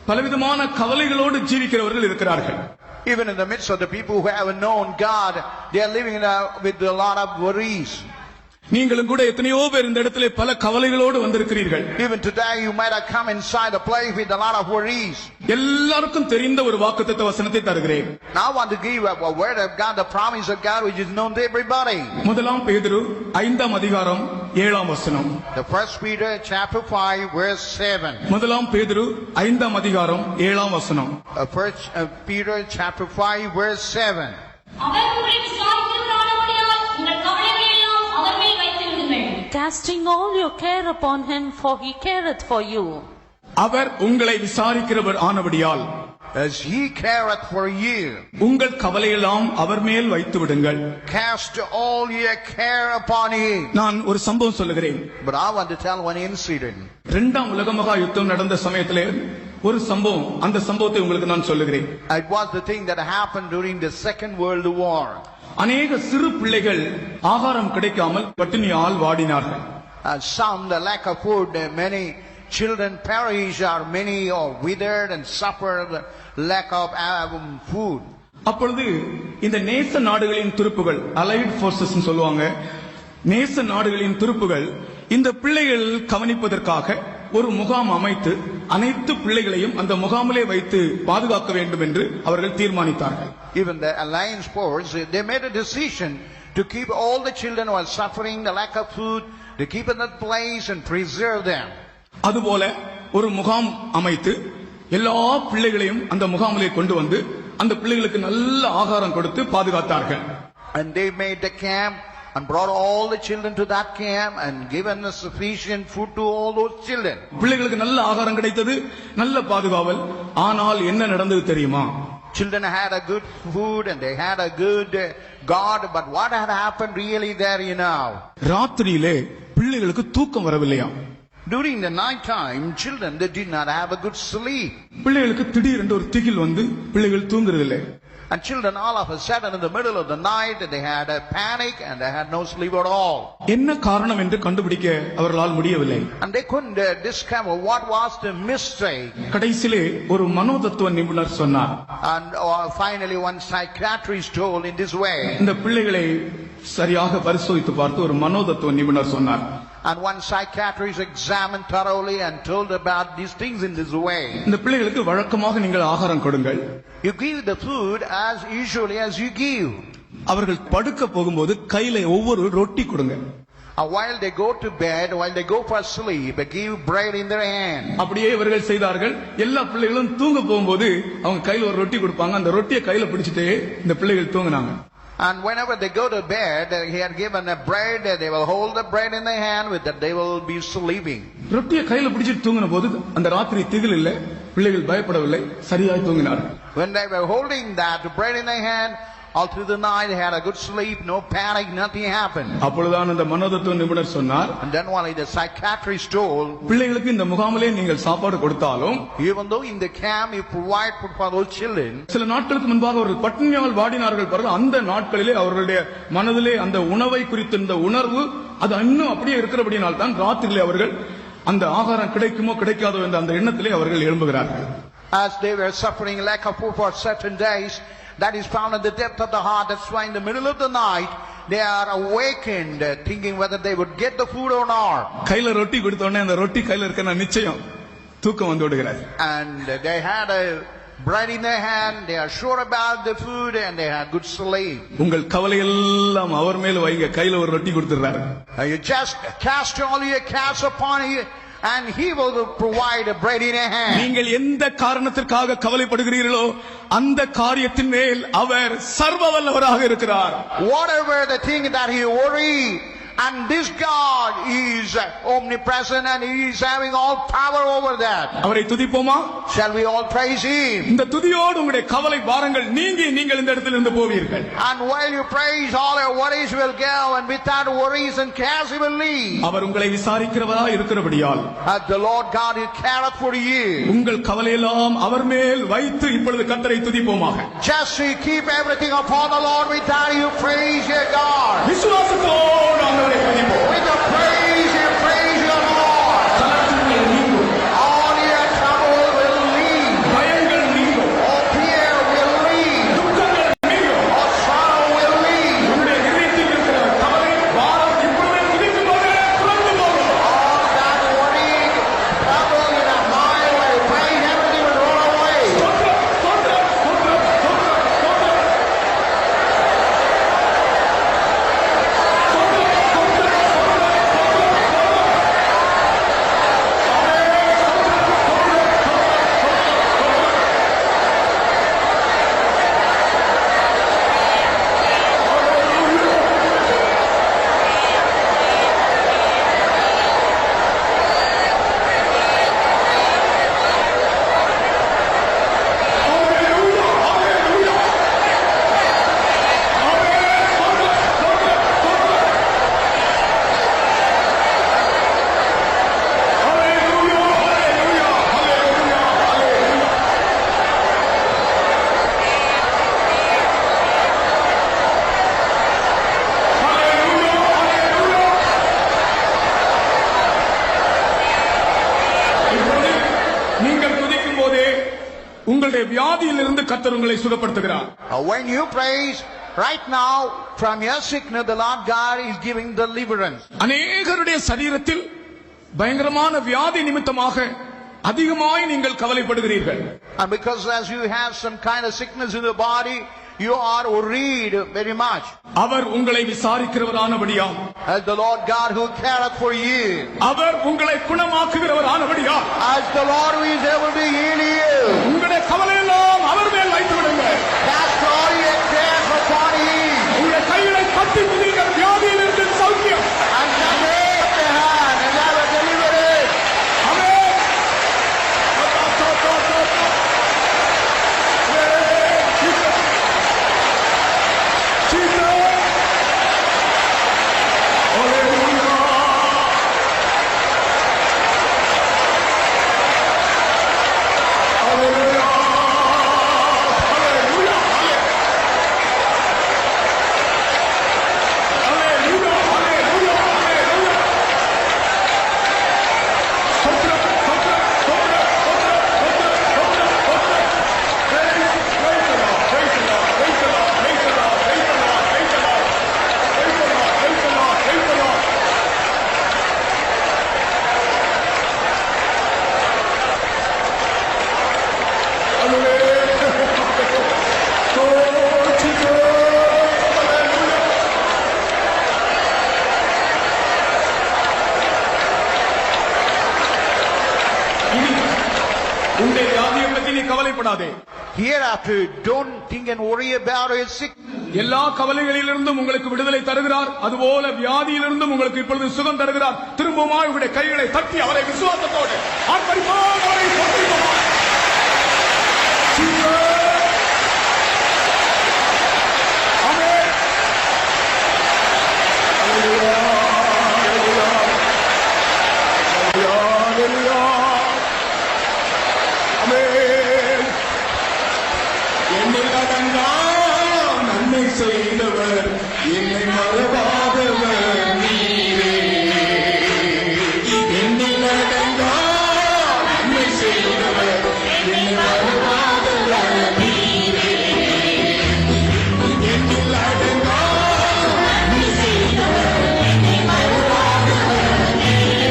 பலவிதமான கவலைகளோடு ஜீவிக்கிறவர்கள் இருக்கிறார்கள். Even in the midst of the people who haven't known God, they are living with a lot of worries. நீங்களும் கூட எத்தனையோ பேர் இந்த இடத்திலே பல கவலைகளோடு வந்திருக்கிறீர்கள். Even today you might have come inside a place with a lot of worries. எல்லாருக்கும் தெரிந்த ஒரு வாக்குத்தத்த வசனத்தை தருகிறேன். Now I want to give a word of God, the promise of God which is known to everybody. முதலாம் பேதுரு 5ஆம் அதிகாரம் 7ஆம் வசனம். The first Peter chapter 5 verse 7. முதலாம் பேதுரு 5ஆம் அதிகாரம் 7ஆம் வசனம். First Peter chapter 5 verse 7. Casting all your care upon him, for he careth for you. அவர் உங்களை விசாரிக்கிறவர் ஆனபடியால், as he careth for you, உங்கள் கவலையெல்லாம் அவர் மேல் வைத்து விடுங்கள். Cast all your care upon him. நான் ஒரு சம்பவம் சொல்லுகிறேன். But I want to tell one incident. இரண்டாம் உலக மகா யுத்தம் நடந்த சமயத்திலே ஒரு சம்பவம், அந்த சம்பவத்தை உங்களுக்கு நான் சொல்லுகிறேன். It was the thing that happened during the Second World War. அநேக சிறு பிள்ளைகள் ஆகாரம் கிடைக்காமல் பட்டினியால் வாடினார்கள். Some the lack of food, many children perish, or many are withered and suffer the lack of food. அப்பொழுது இந்த நேச நாடுகளின் துருப்புகள், அலைட் போர்சஸ் சொல்லுவாங்க, நேச நாடுகளின் துருப்புகள் இந்த பிள்ளைகள் கவனிப்பதற்காக ஒரு முகாம் அமைத்து அனைத்து பிள்ளைகளையும் அந்த முகாமிலே வைத்து பாதுகாக்க வேண்டும் என்று அவர்கள் தீர்மானித்தார்கள். Even the alliance force, they made a decision to keep all the children who are suffering the lack of food, to keep in that place and preserve them. அதுபோல ஒரு முகாம் அமைத்து எல்லா பிள்ளைகளையும் அந்த முகாமிலே கொண்டு வந்து அந்த பிள்ளைகளுக்கு நல்ல ஆகாரம் கொடுத்து பாதுகாத்தார்கள். And they made the camp and brought all the children to that camp and given a sufficient food to all those children. பிள்ளைகளுக்கு நல்ல ஆகாரம் கிடைத்தது, நல்ல பாதுகாவல். ஆனால் என்ன நடந்தது தெரியுமா? Children had a good food and they had a good God, but what had happened really there, you know? ராத்திரியிலே பிள்ளைகளுக்கு தூக்கம் வரவில்லையா? During the night time, children, they did not have a good sleep. பிள்ளைகளுக்கு திடீரென்று ஒரு திகில் வந்து பிள்ளைகள் தூங்குறதில்லை. And children all of a sudden in the middle of the night they had a panic and they had no sleep at all. என்ன காரணம் என்று கண்டுபிடிக்க அவர்களால் முடியவில்லை. And they couldn't discover what was the mystery. கடைசியிலே ஒரு மனோதத்துவ நிபுணர் சொன்னார். And finally one psychiatrist told in this way. இந்த பிள்ளைகளை சரியாக பரிசோதித்து பார்த்து ஒரு மனோதத்துவ நிபுணர் சொன்னார். And one psychiatrist examined thoroughly and told about these things in this way. இந்த பிள்ளைகளுக்கு வழக்கமாக நீங்கள் ஆகாரம் கொடுங்கள். You give the food as usually as you give. அவர்கள் படுக்க போகும்போது கையில ஒவ்வொரு ரொட்டி கொடுங்க. While they go to bed, while they go for sleep, give bread in their hand. அப்படியே இவர்கள் செய்தார்கள். எல்லா பிள்ளைகளும் தூங்க போகும்போது அவங்க கையில ஒரு ரொட்டி கொடுப்பாங்க. அந்த ரொட்டியை கையில பிடிச்சிட்டே இந்த பிள்ளைகள் தூங்குனாங்க. And whenever they go to bed, he had given a bread, they will hold the bread in their hand, with that they will be sleeping. ரொட்டியை கையில பிடிச்சிட்டு தூங்கின போது அந்த ராத்திரி திகில் இல்லை, பிள்ளைகள் பயப்படவில்லை, சரியாய் தூங்கினார்கள். When they were holding that bread in their hand, all through the night they had a good sleep, no panic, nothing happened. அப்பொழுதுதான் அந்த மனோதத்துவ நிபுணர் சொன்னார், and then while the psychiatrist told, பிள்ளைகளுக்கு இந்த முகாமிலே நீங்கள் சாப்பாடு கொடுத்தாலும், even though in the camp you provide food for those children, சில நாட்களுக்கு முன்பாக அவர்கள் பட்டினியால் வாடினார்கள் பாருங்க, அந்த நாட்களிலே அவர்களுடைய மனதிலே அந்த உணவை குறித்த இந்த உணர்வு அது இன்னும் அப்படியே இருக்கிறபடியால் தான் ராத்திரியிலே அவர்கள் அந்த ஆகாரம் கிடைக்குமோ கிடைக்காதோ என்ற அந்த எண்ணத்திலே அவர்கள் எழும்புகிறார்கள். As they were suffering lack of food for certain days, that is found in the depth of the heart. That's why in the middle of the night they are awakened, thinking whether they would get the food or not. கையில ரொட்டி கொடுத்த உடனே அந்த ரொட்டி கையில இருக்க நிச்சயம் தூக்கம் வந்து விடுகிறது. And they had a bread in their hand, they are sure about the food and they had good sleep. உங்கள் கவலை எல்லாம் அவர் மேல வைங்க, கையில ஒரு ரொட்டி கொடுத்துறாரு. You just cast all your cares upon him and he will provide a bread in your hand. நீங்கள் எந்த காரணத்திற்காக கவலைப்படுகிறீர்களோ அந்த காரியத்தின் மேல் அவர் சர்வ வல்லவராக இருக்கிறார். Whatever the thing that you worry, and this God is omnipresent and he is having all power over that. அவரை துதிப்போமா? Shall we all praise him? இந்த துதியோடு உங்களுடைய கவலை பாரங்கள் நீங்கி நீங்கள் இந்த இடத்திலிருந்து போவீர்கள். And while you praise, all your worries will go, and without worries and cares he will leave. அவர் உங்களை விசாரிக்கிறவராய் இருக்கிறபடியால், the Lord God who careth for you, உங்கள் கவலையெல்லாம் அவர் மேல் வைத்து இப்பொழுது கர்த்தரை துதிப்போமாக. just keep everything upon the Lord, without you praise your God. விசுவாசத்தோடு ஆண்டவரை துதிப்போம். With the praise you praise your Lord. All your trouble will leave. உங்களுடைய வியாதியிலிருந்து கர்த்தர் உங்களை சுகப்படுத்துகிறார். When you praise right now from your sickness, the Lord God is giving deliverance. அநேகருடைய சரீரத்தில் பயங்கரமான வியாதி நிமித்தமாக அதிகமாய் நீங்கள் கவலைப்படுகிறீர்கள். And because as you have some kind of sickness in the body, you are worried very much. அவர் உங்களை விசாரிக்கிறவரானபடியால், As the Lord God who careth for you, அவர் உங்களை குணமாக்குகிறவரானபடியால், as the Lord who is able to heal you, உங்களுடைய கவலையெல்லாம் அவர் மேல் வைத்து விடுங்கள். cast all your cares upon Him, உங்களுடைய கைகளை தட்டி நீங்கள் வியாதியிலிருந்து சௌக்கியம். and lift your hand and have a deliverance. ஆமென். உங்களுடைய வியாதியை பற்றி நீ கவலைப்படாதே. Hereafter, don't think and worry about your sickness. எல்லா கவலைகளிலிருந்தும் உங்களுக்கு விடுதலை தருகிறார். அதுபோல வியாதியிலிருந்தும் உங்களுக்கு இப்பொழுது சுகம் தருகிறார். திரும்பவும் உங்களுடைய கைகளை தட்டி அவரை விசுவாசத்தோடு ஆர்ப்பரிப்போம், அவரை போற்றுவோம். ஆமென். அல்லேலூயா, அல்லேலூயா, அல்லேலூயா. ஆமென். என்னிடங்கா நன்மை செய்தவர், என்னை மறவாதவர் நீரே. என்னிடங்கா நன்மை செய்தவர், என்னை மறவாதவர் நீரே. என்னிடங்கா நன்மை செய்தவர், என்னை மறவாதவர் நீரே.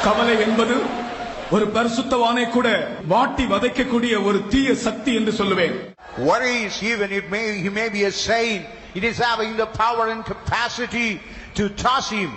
கவலை என்பது ஒரு பரிசுத்தவானை கூட வாட்டி வதைக்கக்கூடிய ஒரு தீய சக்தி என்று சொல்லுவேன். Worries, even he may be a saint, it is having the power and capacity to toss him.